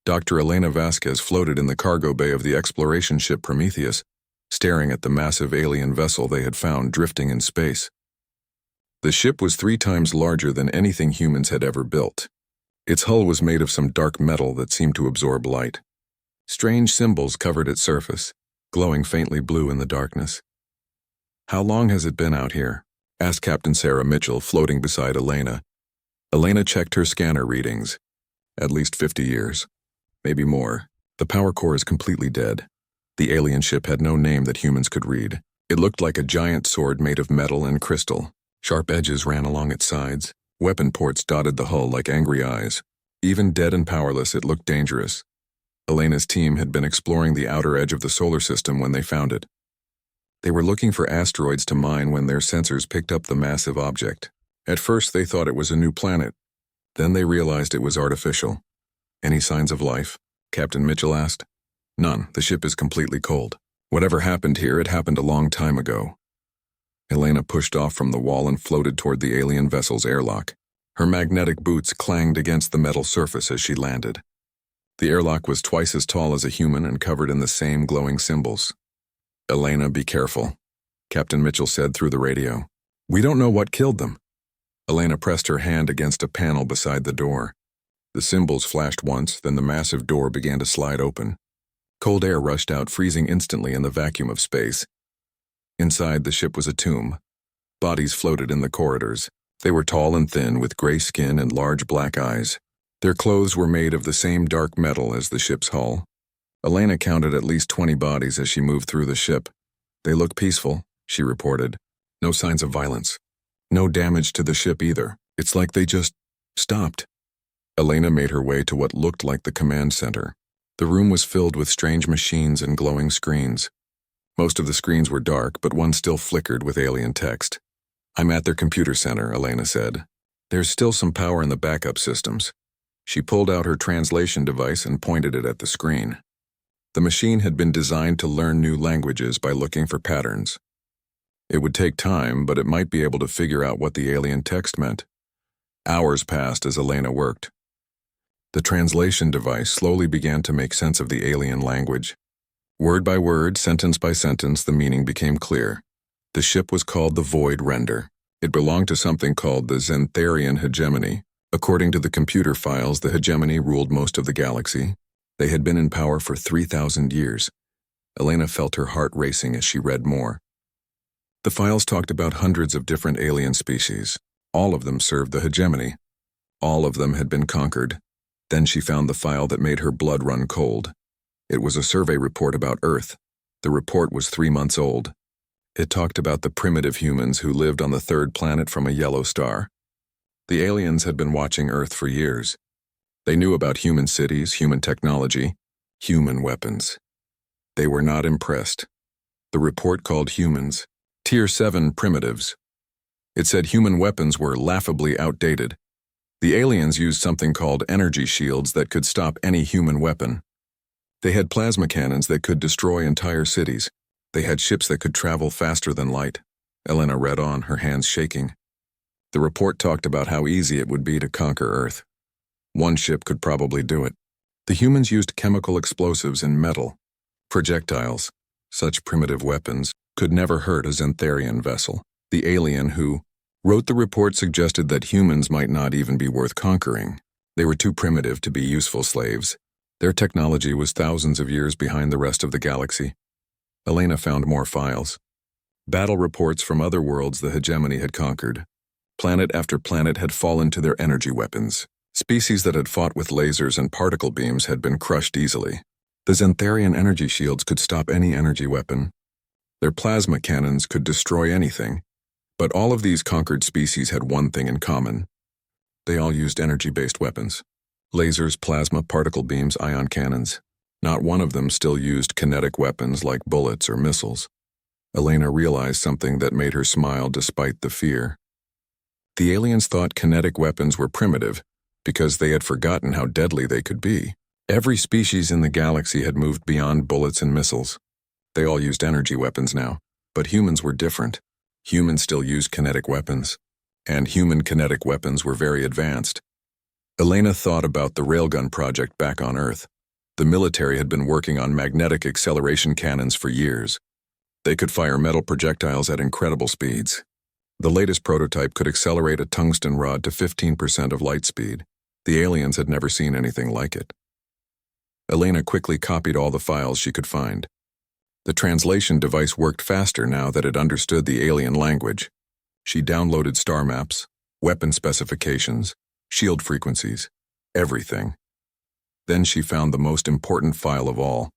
Dr. Elena Vasquez floated in the cargo bay of the exploration ship Prometheus, staring at the massive alien vessel they had found drifting in space. The ship was 3 times larger than anything humans had ever built. Its hull was made of some dark metal that seemed to absorb light. Strange symbols covered its surface, glowing faintly blue in the darkness. "How long has it been out here?" asked Captain Sarah Mitchell, floating beside Elena. Elena checked her scanner readings. "At least 50 years. Maybe more. The power core is completely dead." The alien ship had no name that humans could read. It looked like a giant sword made of metal and crystal. Sharp edges ran along its sides. Weapon ports dotted the hull like angry eyes. Even dead and powerless, it looked dangerous. Elena's team had been exploring the outer edge of the solar system when they found it. They were looking for asteroids to mine when their sensors picked up the massive object. At first, they thought it was a new planet. Then they realized it was artificial. "Any signs of life?" Captain Mitchell asked. "None. The ship is completely cold. Whatever happened here, it happened a long time ago." Elena pushed off from the wall and floated toward the alien vessel's airlock. Her magnetic boots clanged against the metal surface as she landed. The airlock was twice as tall as a human and covered in the same glowing symbols. "Elena, be careful," Captain Mitchell said through the radio. "We don't know what killed them." Elena pressed her hand against a panel beside the door. The symbols flashed once, then the massive door began to slide open. Cold air rushed out, freezing instantly in the vacuum of space. Inside, the ship was a tomb. Bodies floated in the corridors. They were tall and thin, with gray skin and large black eyes. Their clothes were made of the same dark metal as the ship's hull. Elena counted at least 20 bodies as she moved through the ship. "They look peaceful," she reported. "No signs of violence. No damage to the ship either. It's like they just stopped." Elena made her way to what looked like the command center. The room was filled with strange machines and glowing screens. Most of the screens were dark, but one still flickered with alien text. "I'm at their computer center," Elena said. "There's still some power in the backup systems." She pulled out her translation device and pointed it at the screen. The machine had been designed to learn new languages by looking for patterns. It would take time, but it might be able to figure out what the alien text meant. Hours passed as Elena worked. The translation device slowly began to make sense of the alien language. Word by word, sentence by sentence, the meaning became clear. The ship was called the Void Render. It belonged to something called the Xantharian hegemony. According to the computer files, the hegemony ruled most of the galaxy. They had been in power for 3,000 years. Elena felt her heart racing as she read more. The files talked about hundreds of different alien species. All of them served the hegemony. All of them had been conquered. Then she found the file that made her blood run cold. It was a survey report about Earth. The report was 3 months old. It talked about the primitive humans who lived on the 3rd planet from a yellow star. The aliens had been watching Earth for years. They knew about human cities, human technology, human weapons. They were not impressed. The report called humans Tier 7 primitives. It said human weapons were laughably outdated. The aliens used something called energy shields that could stop any human weapon. They had plasma cannons that could destroy entire cities. They had ships that could travel faster than light. Elena read on, her hands shaking. The report talked about how easy it would be to conquer Earth. One ship could probably do it. The humans used chemical explosives and metal. Projectiles. Such primitive weapons could never hurt a Xantharian vessel. The alien who wrote the report suggested that humans might not even be worth conquering. They were too primitive to be useful slaves. Their technology was thousands of years behind the rest of the galaxy. Elena found more files. Battle reports from other worlds the hegemony had conquered. Planet after planet had fallen to their energy weapons. Species that had fought with lasers and particle beams had been crushed easily. The Xantharian energy shields could stop any energy weapon. Their plasma cannons could destroy anything. But all of these conquered species had one thing in common. They all used energy-based weapons. Lasers, plasma, particle beams, ion cannons. Not one of them still used kinetic weapons like bullets or missiles. Elena realized something that made her smile despite the fear. The aliens thought kinetic weapons were primitive because they had forgotten how deadly they could be. Every species in the galaxy had moved beyond bullets and missiles. They all used energy weapons now, but humans were different. Humans still used kinetic weapons, and human kinetic weapons were very advanced. Elena thought about the Railgun project back on Earth. The military had been working on magnetic acceleration cannons for years. They could fire metal projectiles at incredible speeds. The latest prototype could accelerate a tungsten rod to 15% of light speed. The aliens had never seen anything like it. Elena quickly copied all the files she could find. The translation device worked faster now that it understood the alien language. She downloaded star maps, weapon specifications, shield frequencies, everything. Then she found the most important file of all.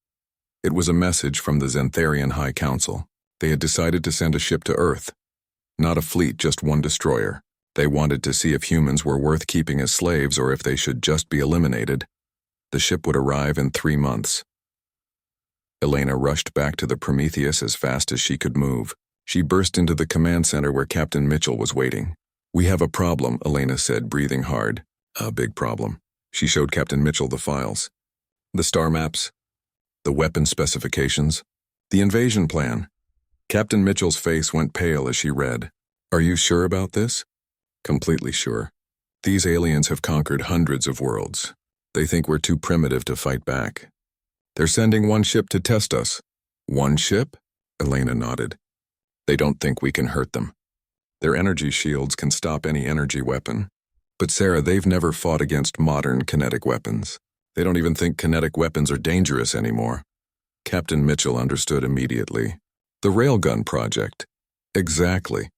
It was a message from the Xantharian High Council. They had decided to send a ship to Earth. Not a fleet, just one destroyer. They wanted to see if humans were worth keeping as slaves or if they should just be eliminated. The ship would arrive in 3 months. Elena rushed back to the Prometheus as fast as she could move. She burst into the command center where Captain Mitchell was waiting. "We have a problem," Elena said, breathing hard. "A big problem." She showed Captain Mitchell the files. The star maps, the weapon specifications, the invasion plan. Captain Mitchell's face went pale as she read. "Are you sure about this?" "Completely sure. These aliens have conquered hundreds of worlds. They think we're too primitive to fight back. They're sending one ship to test us." "One ship?" Elena nodded. "They don't think we can hurt them. Their energy shields can stop any energy weapon. But Sarah, they've never fought against modern kinetic weapons. They don't even think kinetic weapons are dangerous anymore." Captain Mitchell understood immediately. "The Railgun project." "Exactly.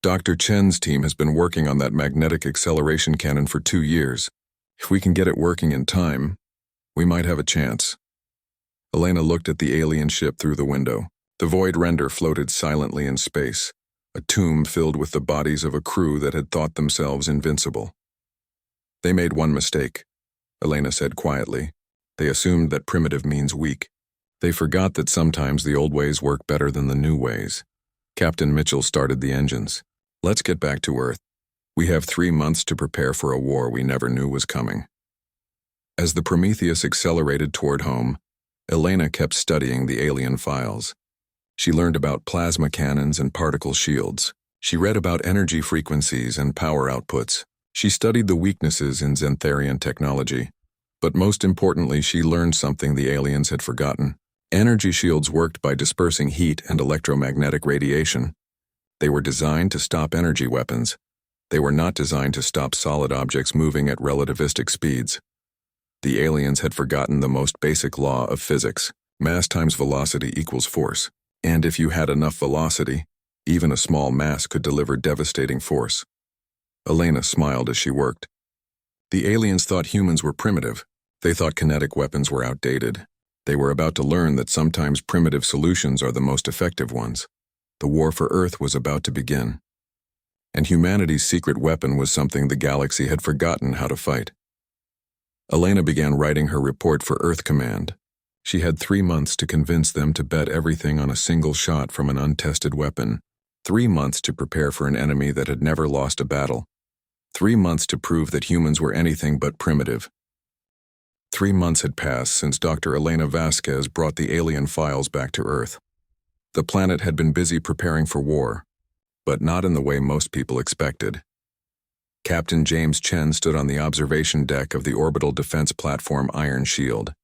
Dr. Chen's team has been working on that magnetic acceleration cannon for 2 years. If we can get it working in time, we might have a chance." Elena looked at the alien ship through the window. The void render floated silently in space, a tomb filled with the bodies of a crew that had thought themselves invincible. "They made one mistake," Elena said quietly. "They assumed that primitive means weak. They forgot that sometimes the old ways work better than the new ways." Captain Mitchell started the engines. "Let's get back to Earth. We have 3 months to prepare for a war we never knew was coming." As the Prometheus accelerated toward home, Elena kept studying the alien files. She learned about plasma cannons and particle shields. She read about energy frequencies and power outputs. She studied the weaknesses in Xantharian technology. But most importantly, she learned something the aliens had forgotten. Energy shields worked by dispersing heat and electromagnetic radiation. They were designed to stop energy weapons. They were not designed to stop solid objects moving at relativistic speeds. The aliens had forgotten the most basic law of physics. Mass times velocity equals force. And if you had enough velocity, even a small mass could deliver devastating force. Elena smiled as she worked. The aliens thought humans were primitive. They thought kinetic weapons were outdated. They were about to learn that sometimes primitive solutions are the most effective ones. The war for Earth was about to begin. And humanity's secret weapon was something the galaxy had forgotten how to fight. Elena began writing her report for Earth Command. She had 3 months to convince them to bet everything on a single shot from an untested weapon. 3 months to prepare for an enemy that had never lost a battle. 3 months to prove that humans were anything but primitive. 3 months had passed since Dr. Elena Vasquez brought the alien files back to Earth. The planet had been busy preparing for war, but not in the way most people expected. Captain James Chen stood on the observation deck of the orbital defense platform Iron Shield,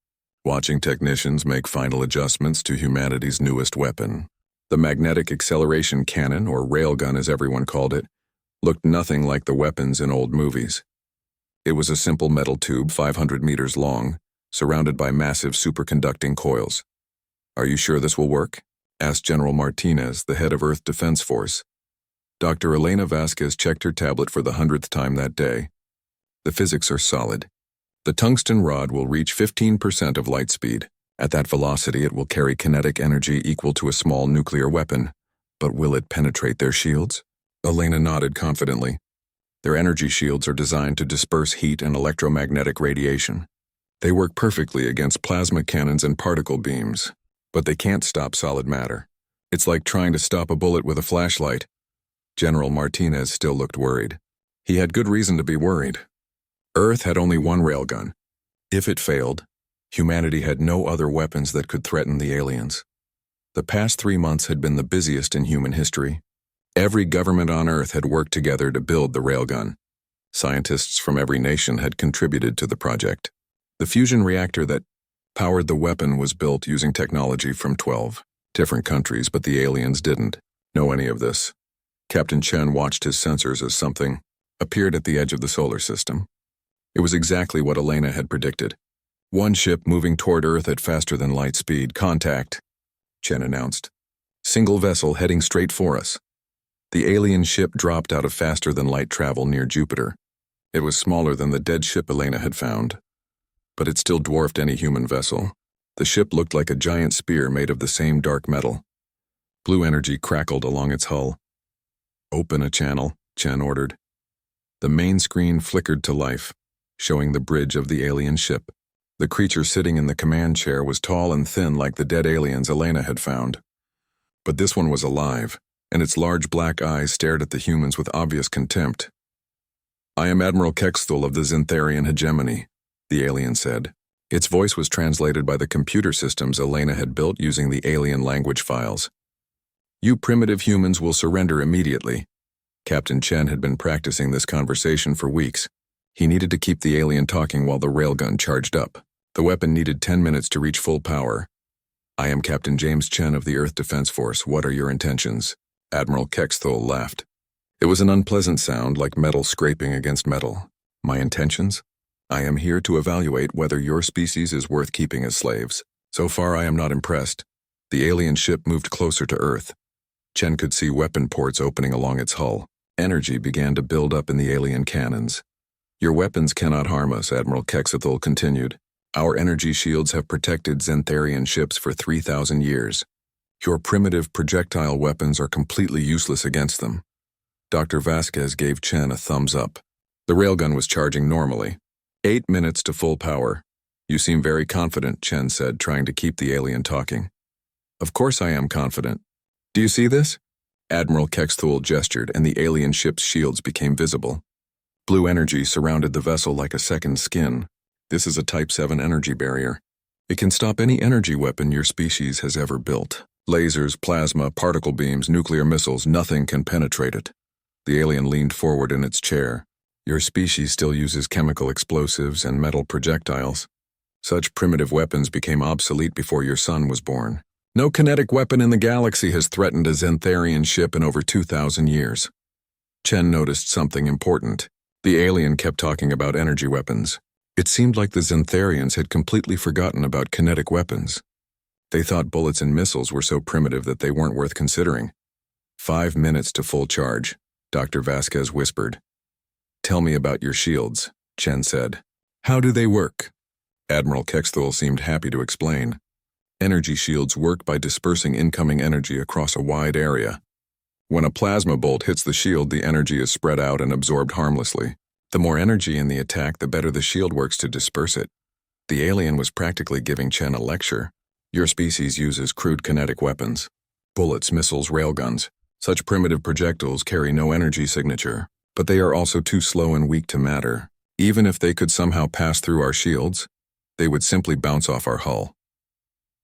watching technicians make final adjustments to humanity's newest weapon. The magnetic acceleration cannon, or railgun as everyone called it, looked nothing like the weapons in old movies. It was a simple metal tube 500 meters long, surrounded by massive superconducting coils. "Are you sure this will work?" asked General Martinez, the head of Earth Defense Force. Dr. Elena Vasquez checked her tablet for the 100th time that day. "The physics are solid. The tungsten rod will reach 15% of light speed. At that velocity, it will carry kinetic energy equal to a small nuclear weapon. But will it penetrate their shields?" Elena nodded confidently. "Their energy shields are designed to disperse heat and electromagnetic radiation. They work perfectly against plasma cannons and particle beams, but they can't stop solid matter. It's like trying to stop a bullet with a flashlight." General Martinez still looked worried. He had good reason to be worried. Earth had only one railgun. If it failed, humanity had no other weapons that could threaten the aliens. The past 3 months had been the busiest in human history. Every government on Earth had worked together to build the railgun. Scientists from every nation had contributed to the project. The fusion reactor that powered the weapon was built using technology from 12 different countries, but the aliens didn't know any of this. Captain Chen watched his sensors as something appeared at the edge of the solar system. It was exactly what Elena had predicted. One ship moving toward Earth at faster than light speed. Contact, Chen announced. Single vessel heading straight for us. The alien ship dropped out of faster than light travel near Jupiter. It was smaller than the dead ship Elena had found, but it still dwarfed any human vessel. The ship looked like a giant spear made of the same dark metal. Blue energy crackled along its hull. Open a channel, Chen ordered. The main screen flickered to life, showing the bridge of the alien ship. The creature sitting in the command chair was tall and thin like the dead aliens Elena had found. But this one was alive, and its large black eyes stared at the humans with obvious contempt. I am Admiral Kexthul of the Zintharian hegemony, the alien said. Its voice was translated by the computer systems Elena had built using the alien language files. You primitive humans will surrender immediately. Captain Chen had been practicing this conversation for weeks. He needed to keep the alien talking while the railgun charged up. The weapon needed 10 minutes to reach full power. I am Captain James Chen of the Earth Defense Force. What are your intentions? Admiral Kexthul laughed. It was an unpleasant sound, like metal scraping against metal. My intentions? I am here to evaluate whether your species is worth keeping as slaves. So far, I am not impressed. The alien ship moved closer to Earth. Chen could see weapon ports opening along its hull. Energy began to build up in the alien cannons. Your weapons cannot harm us, Admiral Kexthul continued. Our energy shields have protected Zintharian ships for 3,000 years. Your primitive projectile weapons are completely useless against them. Dr. Vasquez gave Chen a thumbs up. The railgun was charging normally. 8 minutes to full power. You seem very confident, Chen said, trying to keep the alien talking. Of course I am confident. Do you see this? Admiral Kexthul gestured, and the alien ship's shields became visible. Blue energy surrounded the vessel like a second skin. This is a Type 7 energy barrier. It can stop any energy weapon your species has ever built. Lasers, plasma, particle beams, nuclear missiles, nothing can penetrate it. The alien leaned forward in its chair. Your species still uses chemical explosives and metal projectiles. Such primitive weapons became obsolete before your son was born. No kinetic weapon in the galaxy has threatened a Zintharian ship in over 2,000 years. Chen noticed something important. The alien kept talking about energy weapons. It seemed like the Zintharians had completely forgotten about kinetic weapons. They thought bullets and missiles were so primitive that they weren't worth considering. 5 minutes to full charge, Dr. Vasquez whispered. Tell me about your shields, Chen said. How do they work? Admiral Kexthul seemed happy to explain. Energy shields work by dispersing incoming energy across a wide area. When a plasma bolt hits the shield, the energy is spread out and absorbed harmlessly. The more energy in the attack, the better the shield works to disperse it. The alien was practically giving Chen a lecture. Your species uses crude kinetic weapons. Bullets, missiles, railguns. Such primitive projectiles carry no energy signature, but they are also too slow and weak to matter. Even if they could somehow pass through our shields, they would simply bounce off our hull.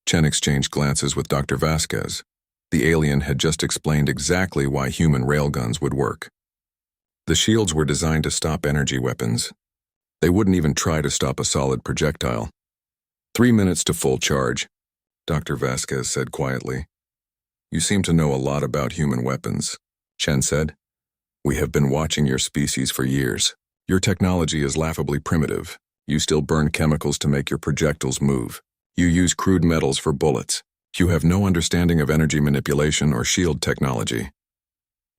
Chen exchanged glances with Dr. Vasquez. The alien had just explained exactly why human railguns would work. The shields were designed to stop energy weapons. They wouldn't even try to stop a solid projectile. 3 minutes to full charge, Dr. Vasquez said quietly. You seem to know a lot about human weapons, Chen said. We have been watching your species for years. Your technology is laughably primitive. You still burn chemicals to make your projectiles move. You use crude metals for bullets. You have no understanding of energy manipulation or shield technology.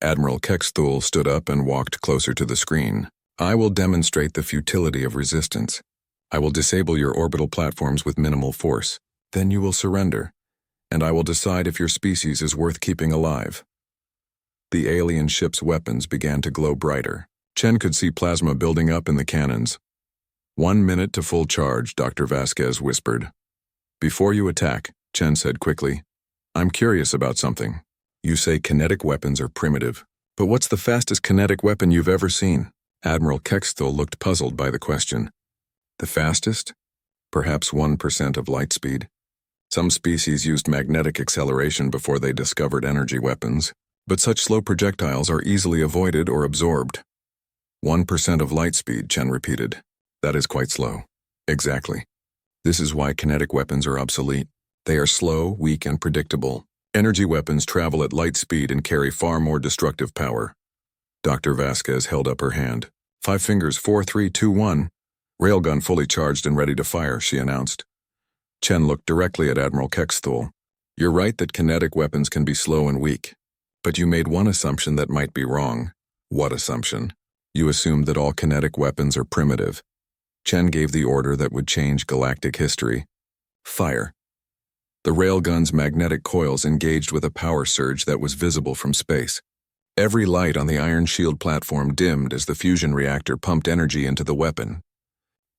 Admiral Kexthul stood up and walked closer to the screen. I will demonstrate the futility of resistance. I will disable your orbital platforms with minimal force. Then you will surrender, and I will decide if your species is worth keeping alive. The alien ship's weapons began to glow brighter. Chen could see plasma building up in the cannons. 1 minute to full charge, Dr. Vasquez whispered. Before you attack, Chen said quickly, I'm curious about something. You say kinetic weapons are primitive, but what's the fastest kinetic weapon you've ever seen? Admiral Kexthul looked puzzled by the question. The fastest? Perhaps 1% of light speed. Some species used magnetic acceleration before they discovered energy weapons, but such slow projectiles are easily avoided or absorbed. 1% of light speed, Chen repeated. That is quite slow. Exactly. This is why kinetic weapons are obsolete. They are slow, weak, and predictable. Energy weapons travel at light speed and carry far more destructive power. Dr. Vasquez held up her hand. 5 fingers, 4, 3, 2, 1. Railgun fully charged and ready to fire, she announced. Chen looked directly at Admiral Kexthul. You're right that kinetic weapons can be slow and weak. But you made one assumption that might be wrong. What assumption? You assumed that all kinetic weapons are primitive. Chen gave the order that would change galactic history. Fire. The railgun's magnetic coils engaged with a power surge that was visible from space. Every light on the iron shield platform dimmed as the fusion reactor pumped energy into the weapon.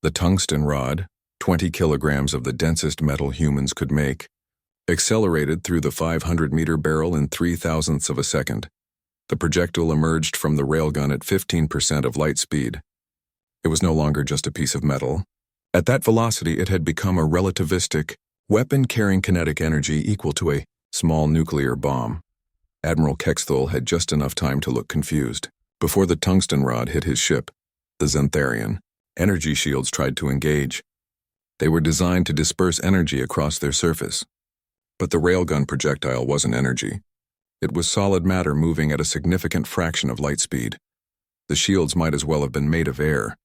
The tungsten rod, 20 kilograms of the densest metal humans could make, accelerated through the 500-meter barrel in 0.003 of a second. The projectile emerged from the railgun at 15% of light speed. It was no longer just a piece of metal. At that velocity, it had become a relativistic, weapon-carrying kinetic energy equal to a small nuclear bomb. Admiral Kexthul had just enough time to look confused. Before the tungsten rod hit his ship, the Xantharian, energy shields tried to engage. They were designed to disperse energy across their surface. But the railgun projectile wasn't energy. It was solid matter moving at a significant fraction of light speed. The shields might as well have been made of air.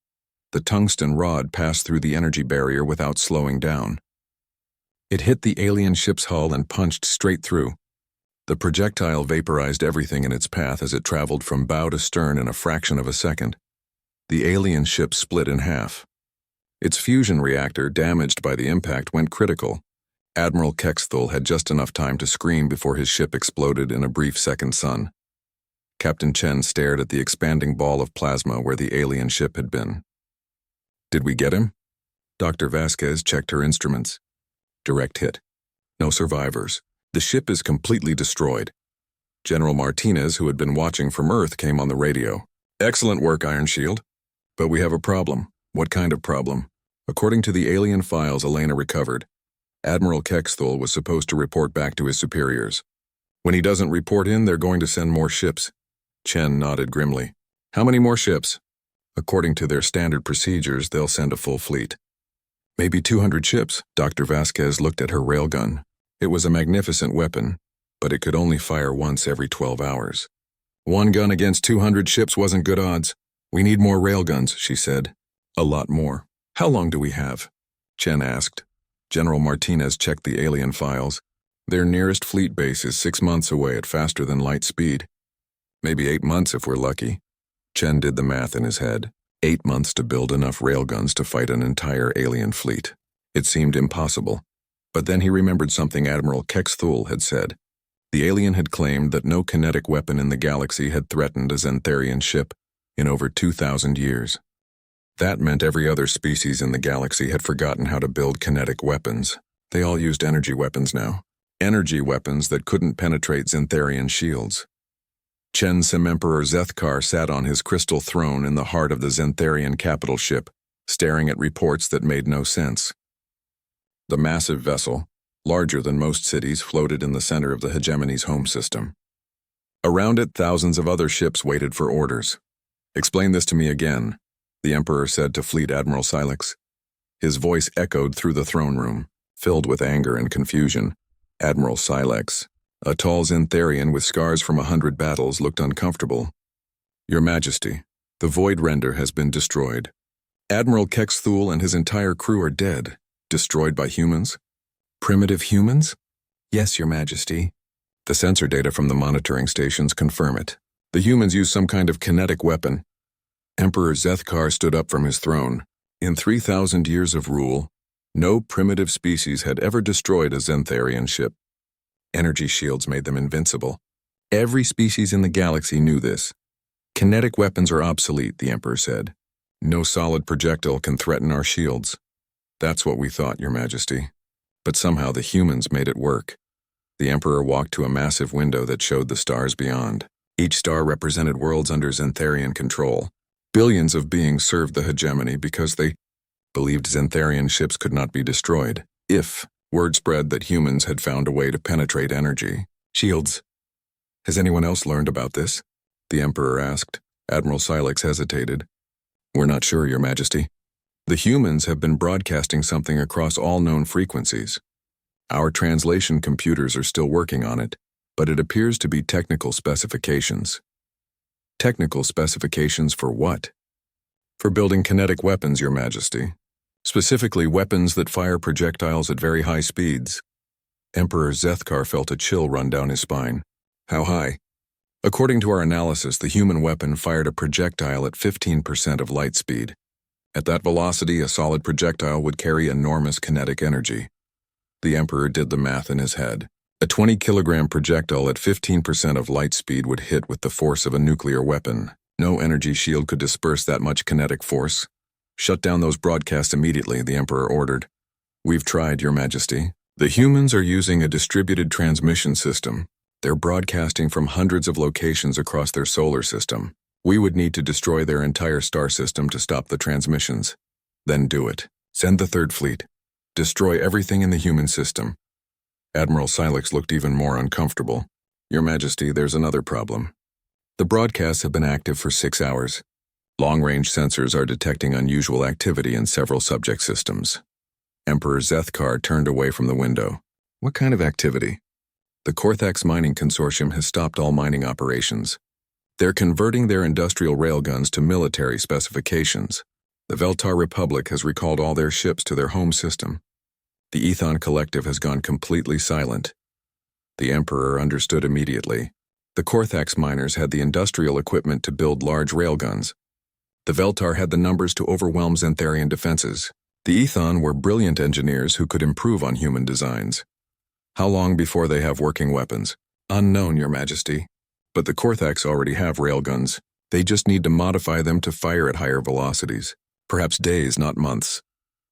The tungsten rod passed through the energy barrier without slowing down. It hit the alien ship's hull and punched straight through. The projectile vaporized everything in its path as it traveled from bow to stern in a fraction of a second. The alien ship split in half. Its fusion reactor, damaged by the impact, went critical. Admiral Kexthul had just enough time to scream before his ship exploded in a brief second sun. Captain Chen stared at the expanding ball of plasma where the alien ship had been. Did we get him? Dr. Vasquez checked her instruments. Direct hit. No survivors. The ship is completely destroyed. General Martinez, who had been watching from Earth, came on the radio. Excellent work, Iron Shield. But we have a problem. What kind of problem? According to the alien files Elena recovered, Admiral Kexthul was supposed to report back to his superiors. When he doesn't report in, they're going to send more ships. Chen nodded grimly. How many more ships? According to their standard procedures, they'll send a full fleet. Maybe 200 ships. Dr. Vasquez looked at her railgun. It was a magnificent weapon, but it could only fire once every 12 hours. One gun against 200 ships wasn't good odds. We need more railguns, she said. A lot more. How long do we have? Chen asked. General Martinez checked the alien files. Their nearest fleet base is 6 months away at faster than light speed. Maybe 8 months if we're lucky. Chen did the math in his head. 8 months to build enough railguns to fight an entire alien fleet. It seemed impossible. But then he remembered something Admiral Kexthul had said. The alien had claimed that no kinetic weapon in the galaxy had threatened a Xantharian ship in over 2,000 years. That meant every other species in the galaxy had forgotten how to build kinetic weapons. They all used energy weapons now. Energy weapons that couldn't penetrate Xantharian shields. Chen Sim Emperor Zethkar sat on his crystal throne in the heart of the Xantharian capital ship, staring at reports that made no sense. The massive vessel, larger than most cities, floated in the center of the hegemony's home system. Around it, thousands of other ships waited for orders. Explain this to me again, the Emperor said to Fleet Admiral Silex. His voice echoed through the throne room, filled with anger and confusion. Admiral Silex, a tall Xantharian with scars from 100 battles, looked uncomfortable. Your Majesty, the Void Render has been destroyed. Admiral Kexthul and his entire crew are dead. Destroyed by humans? Primitive humans? Yes, Your Majesty. The sensor data from the monitoring stations confirm it. The humans use some kind of kinetic weapon. Emperor Zethkar stood up from his throne. In 3,000 years of rule, no primitive species had ever destroyed a Xantharian ship. Energy shields made them invincible. Every species in the galaxy knew this. Kinetic weapons are obsolete, the Emperor said. No solid projectile can threaten our shields. That's what we thought, Your Majesty. But somehow the humans made it work. The Emperor walked to a massive window that showed the stars beyond. Each star represented worlds under Xantharian control. Billions of beings served the hegemony because they believed Xantharian ships could not be destroyed. If word spread that humans had found a way to penetrate energy shields. Has anyone else learned about this? The Emperor asked. Admiral Silex hesitated. We're not sure, Your Majesty. The humans have been broadcasting something across all known frequencies. Our translation computers are still working on it, but it appears to be technical specifications. Technical specifications for what? For building kinetic weapons, Your Majesty. Specifically, weapons that fire projectiles at very high speeds. Emperor Zethkar felt a chill run down his spine. How high? According to our analysis, the human weapon fired a projectile at 15% of light speed. At that velocity, a solid projectile would carry enormous kinetic energy. The Emperor did the math in his head. A 20-kilogram projectile at 15% of light speed would hit with the force of a nuclear weapon. No energy shield could disperse that much kinetic force. Shut down those broadcasts immediately, the Emperor ordered. We've tried, Your Majesty. The humans are using a distributed transmission system. They're broadcasting from hundreds of locations across their solar system. We would need to destroy their entire star system to stop the transmissions. Then do it. Send the Third Fleet. Destroy everything in the human system. Admiral Silex looked even more uncomfortable. Your Majesty, there's another problem. The broadcasts have been active for 6 hours. Long-range sensors are detecting unusual activity in several subject systems. Emperor Zethkar turned away from the window. What kind of activity? The Korthax Mining Consortium has stopped all mining operations. They're converting their industrial railguns to military specifications. The Veltar Republic has recalled all their ships to their home system. The Ethon Collective has gone completely silent. The Emperor understood immediately. The Korthax miners had the industrial equipment to build large railguns. The Veltar had the numbers to overwhelm Xantharian defenses. The Ethon were brilliant engineers who could improve on human designs. How long before they have working weapons? Unknown, Your Majesty. But the Korthax already have railguns. They just need to modify them to fire at higher velocities. Perhaps days, not months.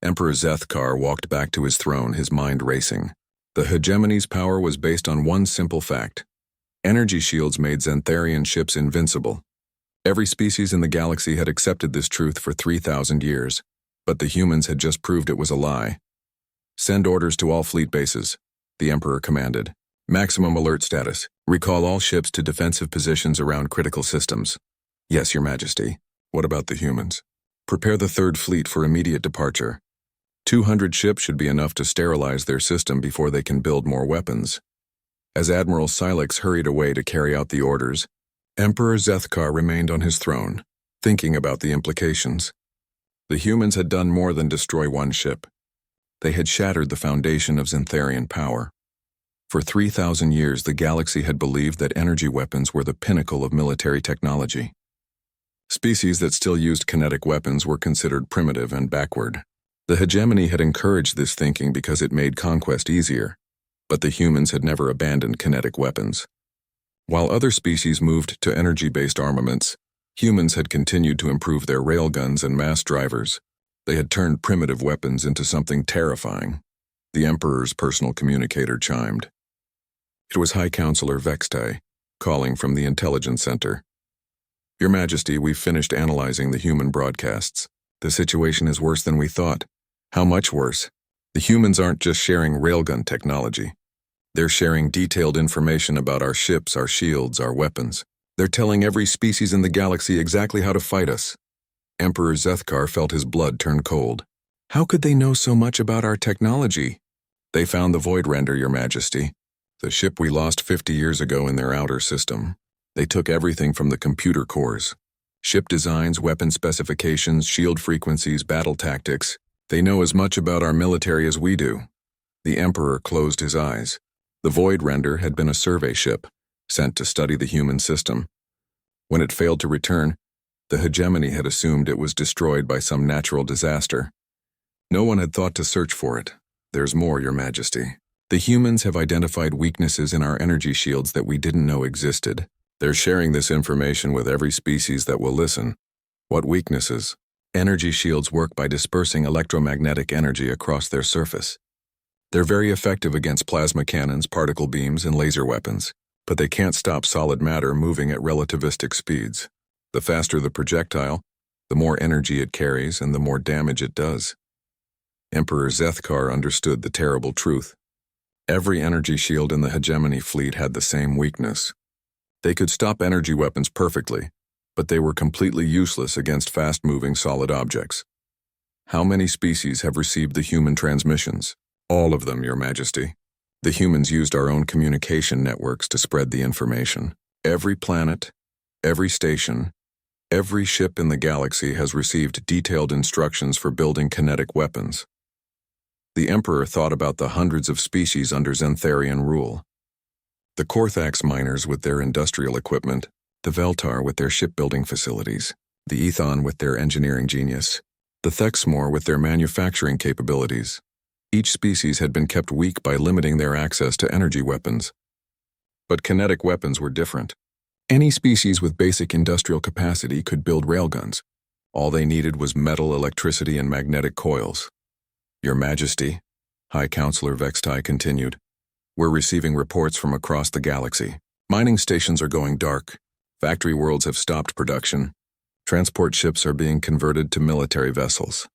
Emperor Zethkar walked back to his throne, his mind racing. The hegemony's power was based on one simple fact. Energy shields made Xantharian ships invincible. Every species in the galaxy had accepted this truth for 3,000 years, but the humans had just proved it was a lie. Send orders to all fleet bases, the Emperor commanded. Maximum alert status. Recall all ships to defensive positions around critical systems. Yes, Your Majesty. What about the humans? Prepare the Third Fleet for immediate departure. 200 ships should be enough to sterilize their system before they can build more weapons. As Admiral Silex hurried away to carry out the orders, Emperor Zethkar remained on his throne, thinking about the implications. The humans had done more than destroy one ship. They had shattered the foundation of Xantharian power. For 3,000 years, the galaxy had believed that energy weapons were the pinnacle of military technology. Species that still used kinetic weapons were considered primitive and backward. The hegemony had encouraged this thinking because it made conquest easier, but the humans had never abandoned kinetic weapons. While other species moved to energy-based armaments, humans had continued to improve their railguns and mass drivers. They had turned primitive weapons into something terrifying. The Emperor's personal communicator chimed. It was High Counselor Vextai, calling from the Intelligence Center. Your Majesty, we've finished analyzing the human broadcasts. The situation is worse than we thought. How much worse? The humans aren't just sharing railgun technology. They're sharing detailed information about our ships, our shields, our weapons. They're telling every species in the galaxy exactly how to fight us. Emperor Zethkar felt his blood turn cold. How could they know so much about our technology? They found the Void Render, Your Majesty. The ship we lost 50 years ago in their outer system. They took everything from the computer cores. Ship designs, weapon specifications, shield frequencies, battle tactics. They know as much about our military as we do. The Emperor closed his eyes. The Void Render had been a survey ship, sent to study the human system. When it failed to return, the hegemony had assumed it was destroyed by some natural disaster. No one had thought to search for it. There's more, Your Majesty. The humans have identified weaknesses in our energy shields that we didn't know existed. They're sharing this information with every species that will listen. What weaknesses? Energy shields work by dispersing electromagnetic energy across their surface. They're very effective against plasma cannons, particle beams, and laser weapons, but they can't stop solid matter moving at relativistic speeds. The faster the projectile, the more energy it carries and the more damage it does. Emperor Zethkar understood the terrible truth. Every energy shield in the hegemony fleet had the same weakness. They could stop energy weapons perfectly, but they were completely useless against fast-moving solid objects. How many species have received the human transmissions? All of them, Your Majesty. The humans used our own communication networks to spread the information. Every planet, every station, every ship in the galaxy has received detailed instructions for building kinetic weapons. The Emperor thought about the hundreds of species under Xantharian rule. The Korthax miners with their industrial equipment, the Veltar with their shipbuilding facilities, the Ethon with their engineering genius, the Thexmor with their manufacturing capabilities. Each species had been kept weak by limiting their access to energy weapons. But kinetic weapons were different. Any species with basic industrial capacity could build railguns. All they needed was metal, electricity, and magnetic coils. Your Majesty, High Counselor Vextai continued, we're receiving reports from across the galaxy. Mining stations are going dark. Factory worlds have stopped production. Transport ships are being converted to military vessels.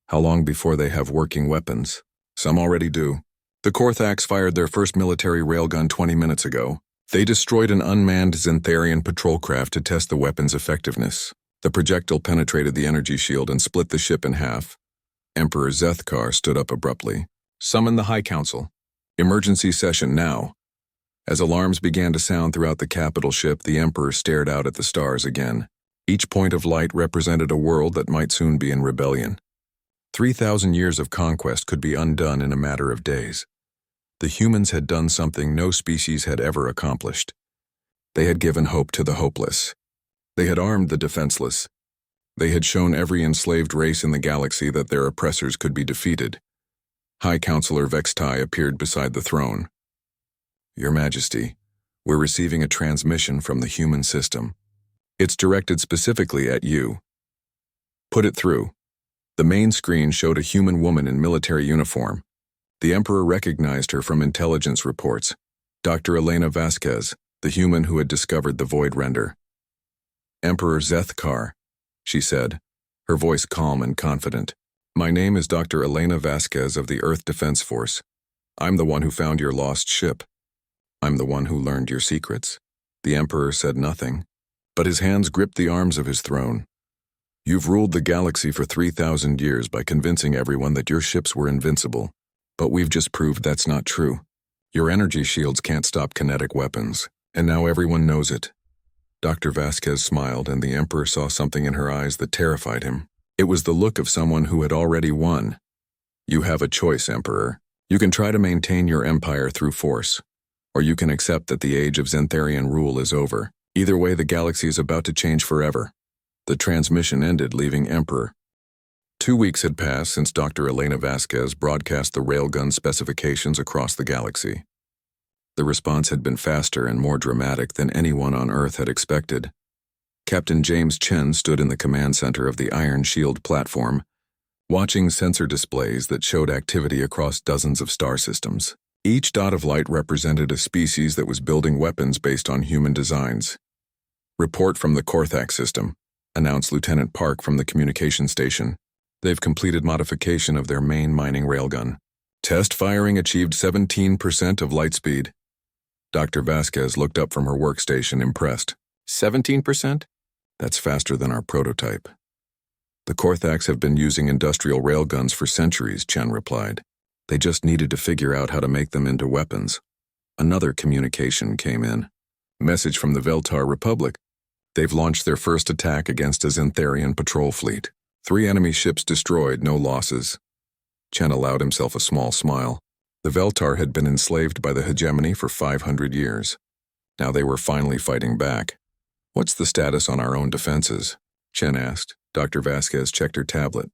How long before they have working weapons? Some already do. The Korthax fired their first military railgun 20 minutes ago. They destroyed an unmanned Xantharian patrol craft to test the weapon's effectiveness. The projectile penetrated the energy shield and split the ship in half. Emperor Zethkar stood up abruptly. Summon the High Council. Emergency session now. As alarms began to sound throughout the capital ship, the Emperor stared out at the stars again. Each point of light represented a world that might soon be in rebellion. 3,000 years of conquest could be undone in a matter of days. The humans had done something no species had ever accomplished. They had given hope to the hopeless. They had armed the defenseless. They had shown every enslaved race in the galaxy that their oppressors could be defeated. High Counselor Vextai appeared beside the throne. Your Majesty, we're receiving a transmission from the human system. It's directed specifically at you. Put it through. The main screen showed a human woman in military uniform. The Emperor recognized her from intelligence reports. Dr. Elena Vasquez, the human who had discovered the Void Render. Emperor Zethkar, she said, her voice calm and confident. My name is Dr. Elena Vasquez of the Earth Defense Force. I'm the one who found your lost ship. I'm the one who learned your secrets. The Emperor said nothing, but his hands gripped the arms of his throne. You've ruled the galaxy for 3,000 years by convincing everyone that your ships were invincible. But we've just proved that's not true. Your energy shields can't stop kinetic weapons, and now everyone knows it. Dr. Vasquez smiled, and the Emperor saw something in her eyes that terrified him. It was the look of someone who had already won. You have a choice, Emperor. You can try to maintain your empire through force, or you can accept that the age of Xantharian rule is over. Either way, the galaxy is about to change forever. The transmission ended, leaving Emperor. 2 weeks had passed since Dr. Elena Vasquez broadcast the railgun specifications across the galaxy. The response had been faster and more dramatic than anyone on Earth had expected. Captain James Chen stood in the command center of the Iron Shield platform, watching sensor displays that showed activity across dozens of star systems. Each dot of light represented a species that was building weapons based on human designs. Report from the Korthax system, announced Lieutenant Park from the communication station. They've completed modification of their main mining railgun. Test firing achieved 17% of light speed. Dr. Vasquez looked up from her workstation, impressed. 17%? That's faster than our prototype. The Korthax have been using industrial railguns for centuries, Chen replied. They just needed to figure out how to make them into weapons. Another communication came in. Message from the Veltar Republic. They've launched their first attack against a Xantharian patrol fleet. 3 enemy ships destroyed, no losses. Chen allowed himself a small smile. The Veltar had been enslaved by the hegemony for 500 years. Now they were finally fighting back. What's the status on our own defenses? Chen asked. Dr. Vasquez checked her tablet.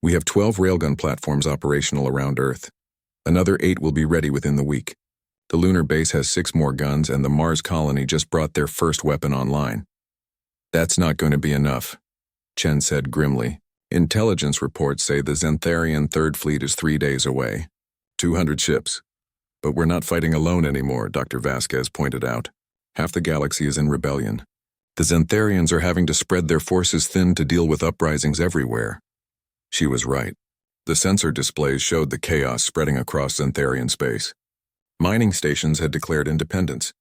We have 12 railgun platforms operational around Earth. Another 8 will be ready within the week. The lunar base has 6 more guns, and the Mars colony just brought their first weapon online. That's not going to be enough, Chen said grimly. Intelligence reports say the Xantharian Third Fleet is 3 days away. 200 ships. But we're not fighting alone anymore, Dr. Vasquez pointed out. Half the galaxy is in rebellion. The Xantharians are having to spread their forces thin to deal with uprisings everywhere. She was right. The sensor displays showed the chaos spreading across Xantharian space. Mining stations had declared independence.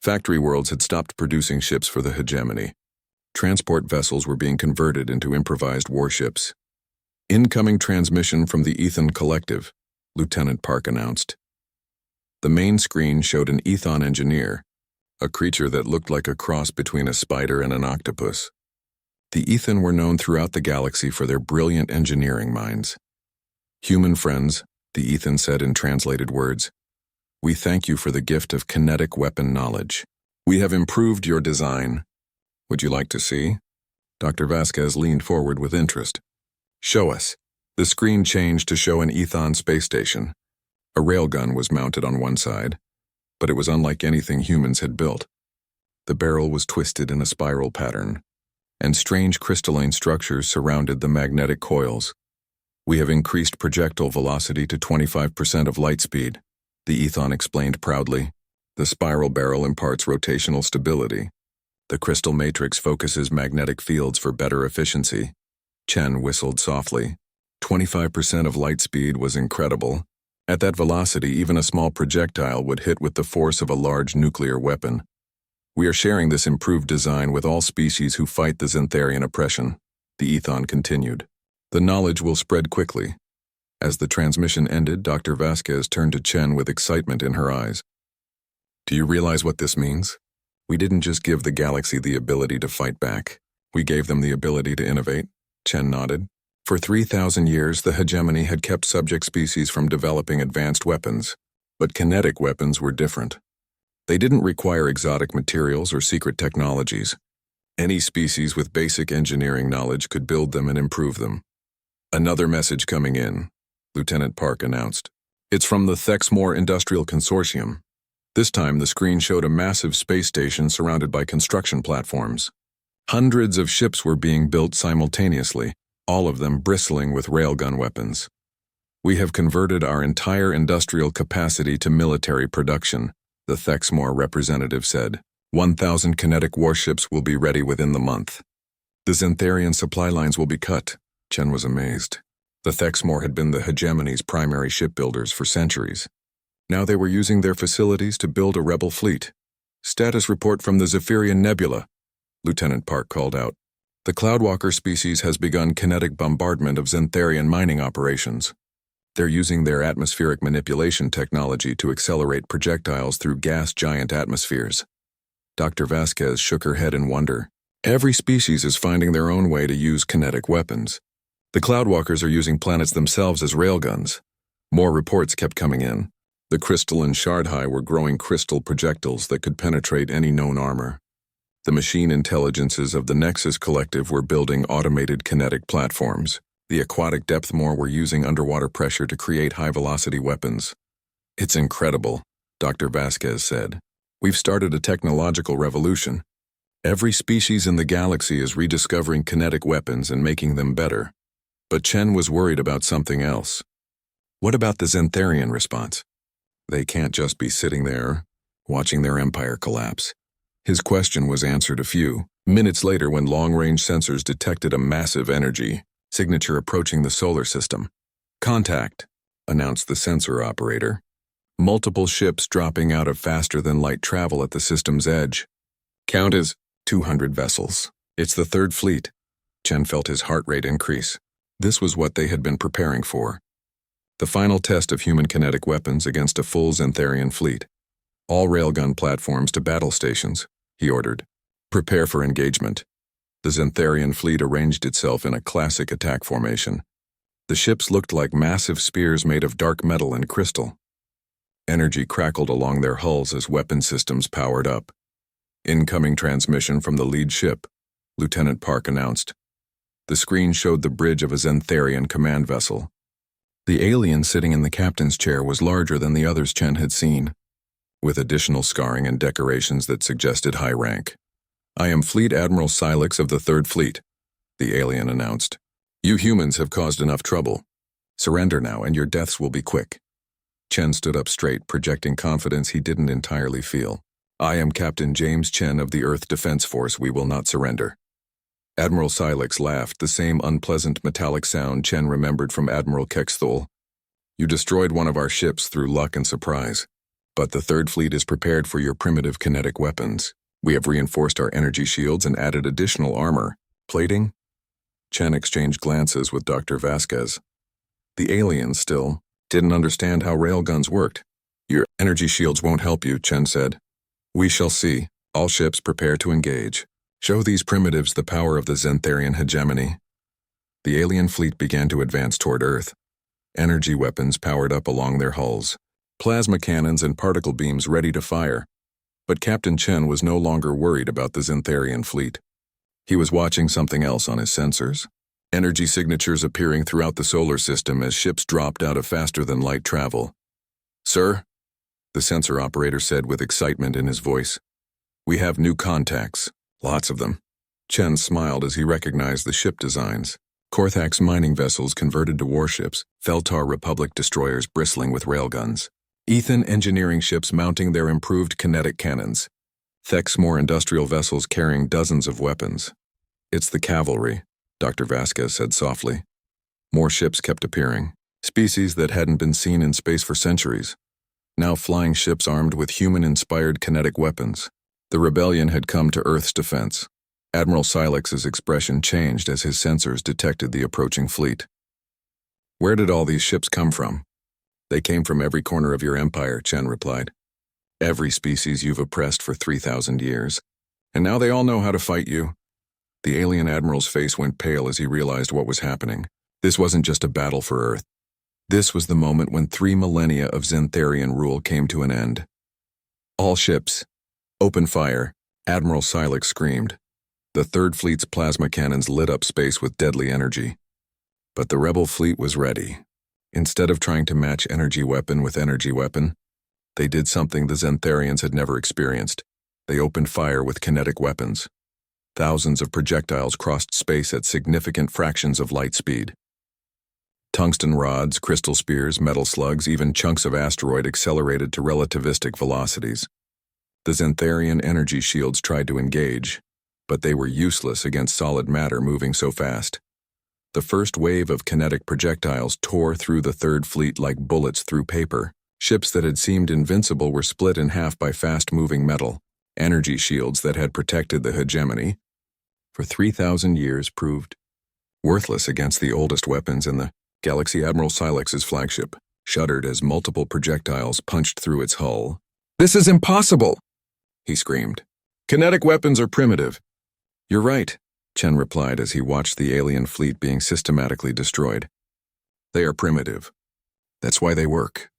Factory worlds had stopped producing ships for the hegemony. Transport vessels were being converted into improvised warships. Incoming transmission from the Ethan Collective, Lieutenant Park announced. The main screen showed an Ethon engineer, a creature that looked like a cross between a spider and an octopus. The Ethan were known throughout the galaxy for their brilliant engineering minds. Human friends, the Ethan said in translated words, we thank you for the gift of kinetic weapon knowledge. We have improved your design. Would you like to see? Dr. Vasquez leaned forward with interest. Show us. The screen changed to show an Ethon space station. A railgun was mounted on one side, but it was unlike anything humans had built. The barrel was twisted in a spiral pattern, and strange crystalline structures surrounded the magnetic coils. We have increased projectile velocity to 25% of light speed, the Ethon explained proudly. The spiral barrel imparts rotational stability. The crystal matrix focuses magnetic fields for better efficiency. Chen whistled softly. 25% of light speed was incredible. At that velocity, even a small projectile would hit with the force of a large nuclear weapon. We are sharing this improved design with all species who fight the Xantharian oppression, the Ethon continued. The knowledge will spread quickly. As the transmission ended, Dr. Vasquez turned to Chen with excitement in her eyes. Do you realize what this means? We didn't just give the galaxy the ability to fight back. We gave them the ability to innovate, Chen nodded. For 3,000 years, the hegemony had kept subject species from developing advanced weapons, but kinetic weapons were different. They didn't require exotic materials or secret technologies. Any species with basic engineering knowledge could build them and improve them. Another message coming in, Lieutenant Park announced. It's from the Thexmore Industrial Consortium. This time, the screen showed a massive space station surrounded by construction platforms. Hundreds of ships were being built simultaneously, all of them bristling with railgun weapons. We have converted our entire industrial capacity to military production, the Thexmore representative said. 1,000 kinetic warships will be ready within the month. The Xantharian supply lines will be cut. Chen was amazed. The Thexmore had been the hegemony's primary shipbuilders for centuries. Now they were using their facilities to build a rebel fleet. Status report from the Zephyrian Nebula, Lieutenant Park called out. The Cloudwalker species has begun kinetic bombardment of Xantharian mining operations. They're using their atmospheric manipulation technology to accelerate projectiles through gas giant atmospheres. Dr. Vasquez shook her head in wonder. Every species is finding their own way to use kinetic weapons. The Cloudwalkers are using planets themselves as railguns. More reports kept coming in. The crystalline Shardhai were growing crystal projectiles that could penetrate any known armor. The machine intelligences of the Nexus Collective were building automated kinetic platforms. The aquatic depthmore were using underwater pressure to create high-velocity weapons. It's incredible, Dr. Vasquez said. We've started a technological revolution. Every species in the galaxy is rediscovering kinetic weapons and making them better. But Chen was worried about something else. What about the Xantharian response? They can't just be sitting there, watching their empire collapse. His question was answered a few minutes later when long-range sensors detected a massive energy signature approaching the solar system. Contact, announced the sensor operator. Multiple ships dropping out of faster-than-light travel at the system's edge. Count as 200 vessels. It's the third fleet. Chen felt his heart rate increase. This was what they had been preparing for. The final test of human kinetic weapons against a full Xantharian fleet. All railgun platforms to battle stations, he ordered. Prepare for engagement. The Xantharian fleet arranged itself in a classic attack formation. The ships looked like massive spears made of dark metal and crystal. Energy crackled along their hulls as weapon systems powered up. Incoming transmission from the lead ship, Lieutenant Park announced. The screen showed the bridge of a Xantharian command vessel. The alien sitting in the captain's chair was larger than the others Chen had seen, with additional scarring and decorations that suggested high rank. I am Fleet Admiral Silex of the Third Fleet, the alien announced. You humans have caused enough trouble. Surrender now and your deaths will be quick. Chen stood up straight, projecting confidence he didn't entirely feel. I am Captain James Chen of the Earth Defense Force. We will not surrender. Admiral Silex laughed, the same unpleasant metallic sound Chen remembered from Admiral Kexthul. You destroyed one of our ships through luck and surprise. But the Third Fleet is prepared for your primitive kinetic weapons. We have reinforced our energy shields and added additional armor. Plating? Chen exchanged glances with Dr. Vasquez. The aliens still didn't understand how railguns worked. Your energy shields won't help you, Chen said. We shall see. All ships prepare to engage. Show these primitives the power of the Xantharian hegemony. The alien fleet began to advance toward Earth. Energy weapons powered up along their hulls. Plasma cannons and particle beams ready to fire. But Captain Chen was no longer worried about the Xantharian fleet. He was watching something else on his sensors. Energy signatures appearing throughout the solar system as ships dropped out of faster-than-light travel. Sir, the sensor operator said with excitement in his voice. We have new contacts. Lots of them. Chen smiled as he recognized the ship designs. Korthak's mining vessels converted to warships, Feltar Republic destroyers bristling with railguns. Ethan engineering ships mounting their improved kinetic cannons. Thexmore industrial vessels carrying dozens of weapons. It's the cavalry, Dr. Vasquez said softly. More ships kept appearing. Species that hadn't been seen in space for centuries. Now flying ships armed with human-inspired kinetic weapons. The rebellion had come to Earth's defense. Admiral Silex's expression changed as his sensors detected the approaching fleet. Where did all these ships come from? They came from every corner of your empire, Chen replied. Every species you've oppressed for 3,000 years. And now they all know how to fight you. The alien admiral's face went pale as he realized what was happening. This wasn't just a battle for Earth. This was the moment when 3 millennia of Xantharian rule came to an end. All ships. Open fire, Admiral Silex screamed. The Third Fleet's plasma cannons lit up space with deadly energy. But the rebel fleet was ready. Instead of trying to match energy weapon with energy weapon, they did something the Xantharians had never experienced. They opened fire with kinetic weapons. Thousands of projectiles crossed space at significant fractions of light speed. Tungsten rods, crystal spears, metal slugs, even chunks of asteroid accelerated to relativistic velocities. The Xantharian energy shields tried to engage, but they were useless against solid matter moving so fast. The first wave of kinetic projectiles tore through the Third Fleet like bullets through paper. Ships that had seemed invincible were split in half by fast-moving metal. Energy shields that had protected the hegemony for 3,000 years proved worthless against the oldest weapons in the galaxy. Admiral Silex's flagship shuddered as multiple projectiles punched through its hull. "This is impossible!" he screamed. "Kinetic weapons are primitive." "You're right," Chen replied as he watched the alien fleet being systematically destroyed. "They are primitive. That's why they work."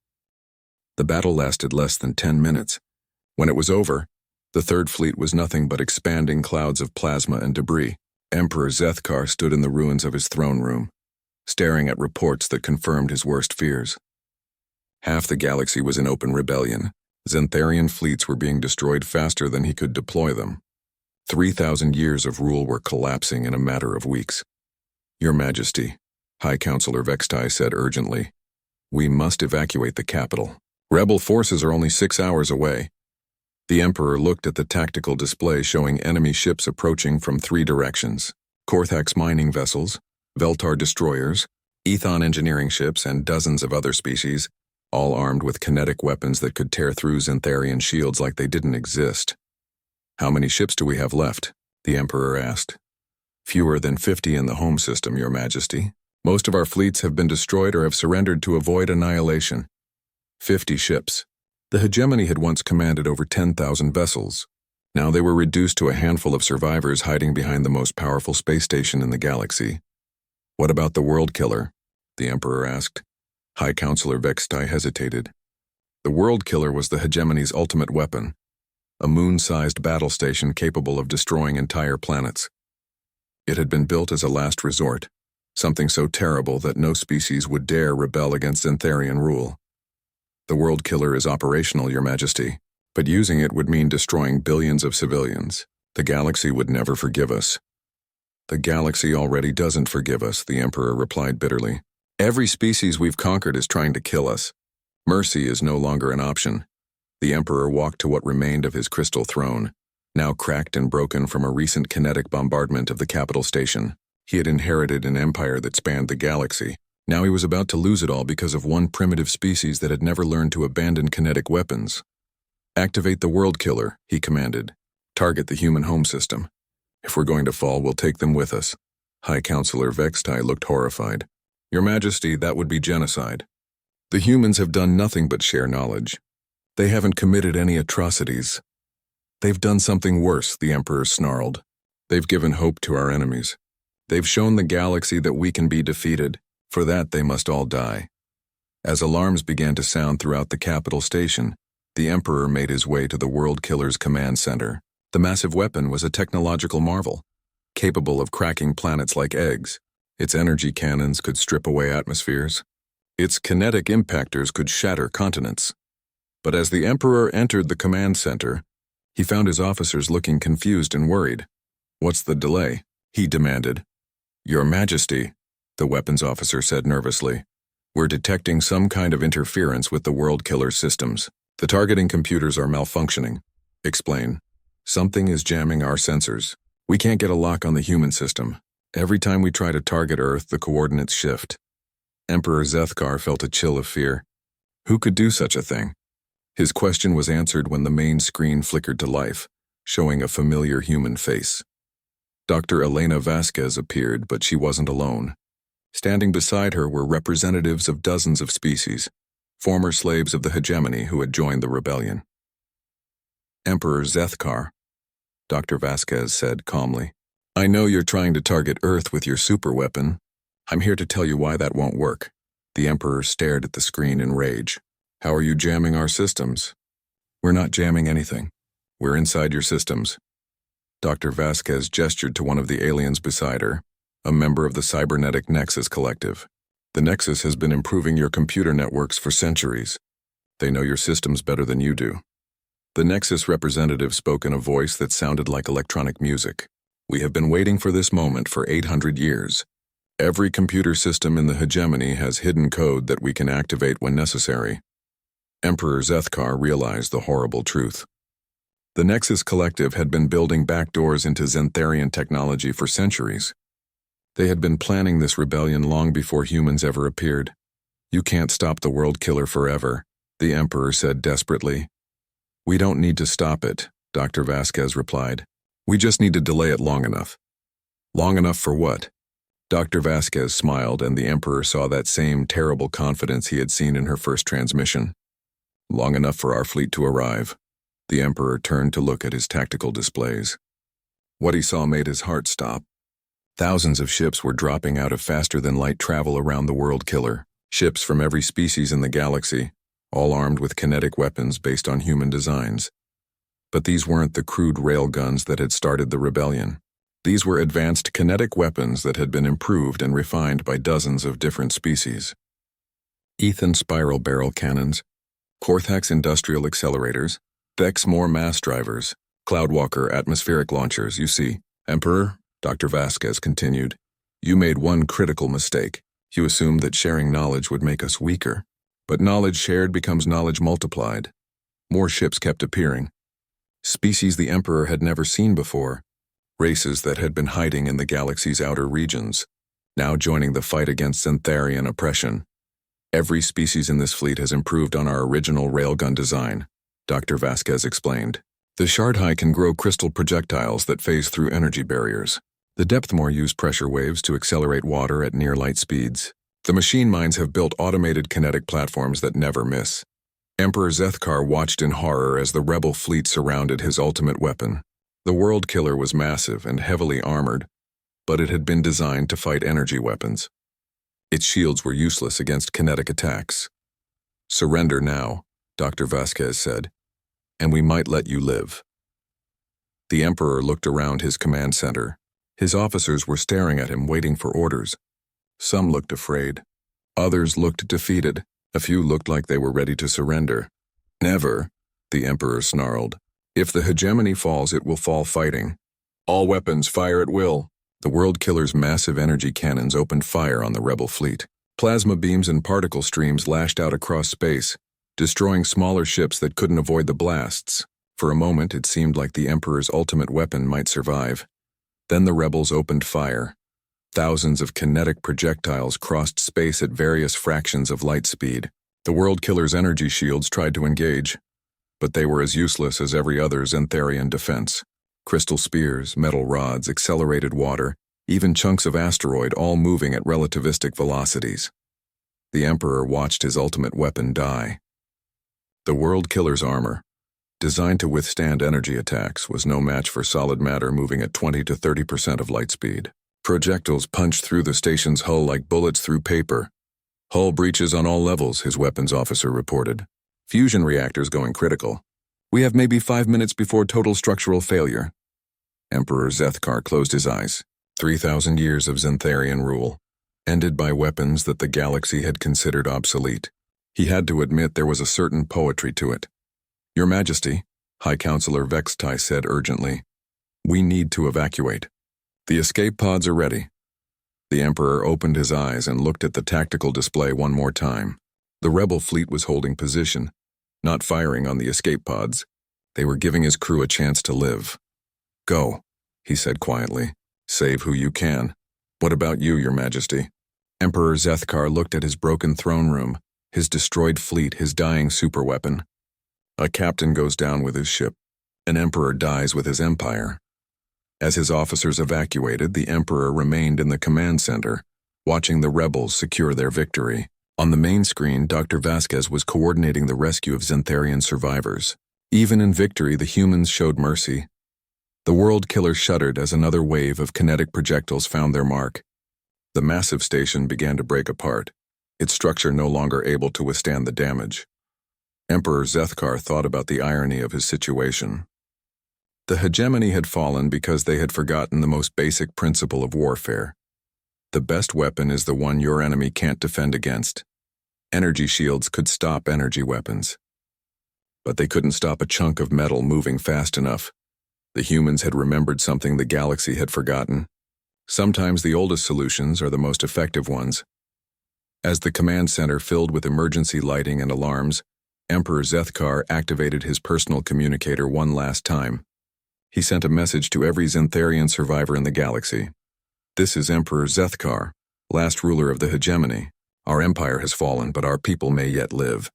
The battle lasted less than 10 minutes. When it was over, the Third Fleet was nothing but expanding clouds of plasma and debris. Emperor Zethkar stood in the ruins of his throne room, staring at reports that confirmed his worst fears. Half the galaxy was in open rebellion. Xantharian fleets were being destroyed faster than he could deploy them. 3,000 years of rule were collapsing in a matter of weeks. "Your Majesty," High Counselor Vextai said urgently, "we must evacuate the capital. Rebel forces are only 6 hours away." The Emperor looked at the tactical display showing enemy ships approaching from 3 directions. Korthak's mining vessels, Veltar destroyers, Ethon engineering ships, and dozens of other species, all armed with kinetic weapons that could tear through Xantharian shields like they didn't exist. "How many ships do we have left?" the Emperor asked. "Fewer than 50 in the home system, Your Majesty. Most of our fleets have been destroyed or have surrendered to avoid annihilation." 50 ships. The hegemony had once commanded over 10,000 vessels. Now they were reduced to a handful of survivors hiding behind the most powerful space station in the galaxy. "What about the World Killer?" the Emperor asked. High Counselor Vextai hesitated. The World Killer was the hegemony's ultimate weapon, a moon-sized battle station capable of destroying entire planets. It had been built as a last resort, something so terrible that no species would dare rebel against Xantharian rule. "The World Killer is operational, Your Majesty, but using it would mean destroying billions of civilians. The galaxy would never forgive us." "The galaxy already doesn't forgive us," the Emperor replied bitterly. "Every species we've conquered is trying to kill us. Mercy is no longer an option." The Emperor walked to what remained of his crystal throne, now cracked and broken from a recent kinetic bombardment of the capital station. He had inherited an empire that spanned the galaxy. Now he was about to lose it all because of one primitive species that had never learned to abandon kinetic weapons. "Activate the World Killer," he commanded. "Target the human home system. If we're going to fall, we'll take them with us." High Counselor Vextai looked horrified. Your Majesty, that would be genocide. The humans have done nothing but share knowledge. They haven't committed any atrocities. They've done something worse, the Emperor snarled. They've given hope to our enemies. They've shown the galaxy that we can be defeated. For that, they must all die. As alarms began to sound throughout the capital station, the Emperor made his way to the World Killer's command center. The massive weapon was a technological marvel, capable of cracking planets like eggs. Its energy cannons could strip away atmospheres. Its kinetic impactors could shatter continents. But as the Emperor entered the command center, he found his officers looking confused and worried. What's the delay? He demanded. Your Majesty, the weapons officer said nervously. We're detecting some kind of interference with the World Killer systems. The targeting computers are malfunctioning. Explain. Something is jamming our sensors. We can't get a lock on the human system. Every time we try to target Earth, the coordinates shift. Emperor Zethkar felt a chill of fear. Who could do such a thing? His question was answered when the main screen flickered to life, showing a familiar human face. Dr. Elena Vasquez appeared, but she wasn't alone. Standing beside her were representatives of dozens of species, former slaves of the hegemony who had joined the rebellion. Emperor Zethkar, Dr. Vasquez said calmly. I know you're trying to target Earth with your superweapon. I'm here to tell you why that won't work. The Emperor stared at the screen in rage. How are you jamming our systems? We're not jamming anything. We're inside your systems. Dr. Vasquez gestured to one of the aliens beside her, a member of the Cybernetic Nexus Collective. The Nexus has been improving your computer networks for centuries. They know your systems better than you do. The Nexus representative spoke in a voice that sounded like electronic music. We have been waiting for this moment for 800 years. Every computer system in the hegemony has hidden code that we can activate when necessary. Emperor Zethkar realized the horrible truth. The Nexus Collective had been building backdoors into Zentharian technology for centuries. They had been planning this rebellion long before humans ever appeared. You can't stop the World Killer forever, the Emperor said desperately. We don't need to stop it, Dr. Vasquez replied. We just need to delay it long enough. Long enough for what? Dr. Vasquez smiled, and the Emperor saw that same terrible confidence he had seen in her first transmission. Long enough for our fleet to arrive. The Emperor turned to look at his tactical displays. What he saw made his heart stop. Thousands of ships were dropping out of faster-than-light travel around the World Killer, ships from every species in the galaxy, all armed with kinetic weapons based on human designs. But these weren't the crude railguns that had started the rebellion. These were advanced kinetic weapons that had been improved and refined by dozens of different species. Ethan spiral barrel cannons, Korthax industrial accelerators, Vexmore mass drivers, Cloudwalker atmospheric launchers. You see, Emperor, Dr. Vasquez continued, you made one critical mistake. You assumed that sharing knowledge would make us weaker. But knowledge shared becomes knowledge multiplied. More ships kept appearing. Species the Emperor had never seen before, races that had been hiding in the galaxy's outer regions, now joining the fight against Zentharian oppression. Every species in this fleet has improved on our original railgun design, Dr. Vasquez explained. The Shardhai can grow crystal projectiles that phase through energy barriers. The Depthmore use pressure waves to accelerate water at near-light speeds. The machine minds have built automated kinetic platforms that never miss. Emperor Zethkar watched in horror as the rebel fleet surrounded his ultimate weapon. The World Killer was massive and heavily armored, but it had been designed to fight energy weapons. Its shields were useless against kinetic attacks. Surrender now, Dr. Vasquez said, and we might let you live. The Emperor looked around his command center. His officers were staring at him, waiting for orders. Some looked afraid. Others looked defeated. A few looked like they were ready to surrender. Never, the Emperor snarled. If the hegemony falls, it will fall fighting. All weapons fire at will. The World Killer's massive energy cannons opened fire on the rebel fleet. Plasma beams and particle streams lashed out across space, destroying smaller ships that couldn't avoid the blasts. For a moment, it seemed like the Emperor's ultimate weapon might survive. Then the rebels opened fire. Thousands of kinetic projectiles crossed space at various fractions of light speed. The World Killer's energy shields tried to engage, but they were as useless as every other Zentharian defense. Crystal spears, metal rods, accelerated water, even chunks of asteroid all moving at relativistic velocities. The Emperor watched his ultimate weapon die. The World Killer's armor, designed to withstand energy attacks, was no match for solid matter moving at 20 to 30% of light speed. Projectiles punched through the station's hull like bullets through paper. Hull breaches on all levels, his weapons officer reported. Fusion reactors going critical. We have maybe 5 minutes before total structural failure. Emperor Zethkar closed his eyes. 3,000 years of Zentharian rule, ended by weapons that the galaxy had considered obsolete. He had to admit there was a certain poetry to it. Your Majesty, High Counselor Vextai said urgently, we need to evacuate. The escape pods are ready. The Emperor opened his eyes and looked at the tactical display one more time. The rebel fleet was holding position, not firing on the escape pods. They were giving his crew a chance to live. Go, he said quietly. Save who you can. What about you, Your Majesty? Emperor Zethkar looked at his broken throne room, his destroyed fleet, his dying superweapon. A captain goes down with his ship. An emperor dies with his empire. As his officers evacuated, the Emperor remained in the command center, watching the rebels secure their victory. On the main screen, Dr. Vasquez was coordinating the rescue of Zentharian survivors. Even in victory, the humans showed mercy. The World Killer shuddered as another wave of kinetic projectiles found their mark. The massive station began to break apart, its structure no longer able to withstand the damage. Emperor Zethkar thought about the irony of his situation. The hegemony had fallen because they had forgotten the most basic principle of warfare. The best weapon is the one your enemy can't defend against. Energy shields could stop energy weapons. But they couldn't stop a chunk of metal moving fast enough. The humans had remembered something the galaxy had forgotten. Sometimes the oldest solutions are the most effective ones. As the command center filled with emergency lighting and alarms, Emperor Zethkar activated his personal communicator one last time. He sent a message to every Zentharian survivor in the galaxy. This is Emperor Zethkar, last ruler of the hegemony. Our empire has fallen, but our people may yet live.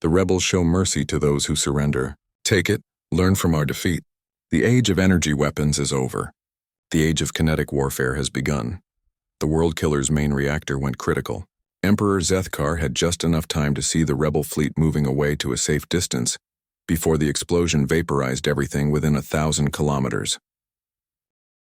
The rebels show mercy to those who surrender. Take it, learn from our defeat. The age of energy weapons is over. The age of kinetic warfare has begun. The World Killer's main reactor went critical. Emperor Zethkar had just enough time to see the rebel fleet moving away to a safe distance before the explosion vaporized everything within 1,000 kilometers.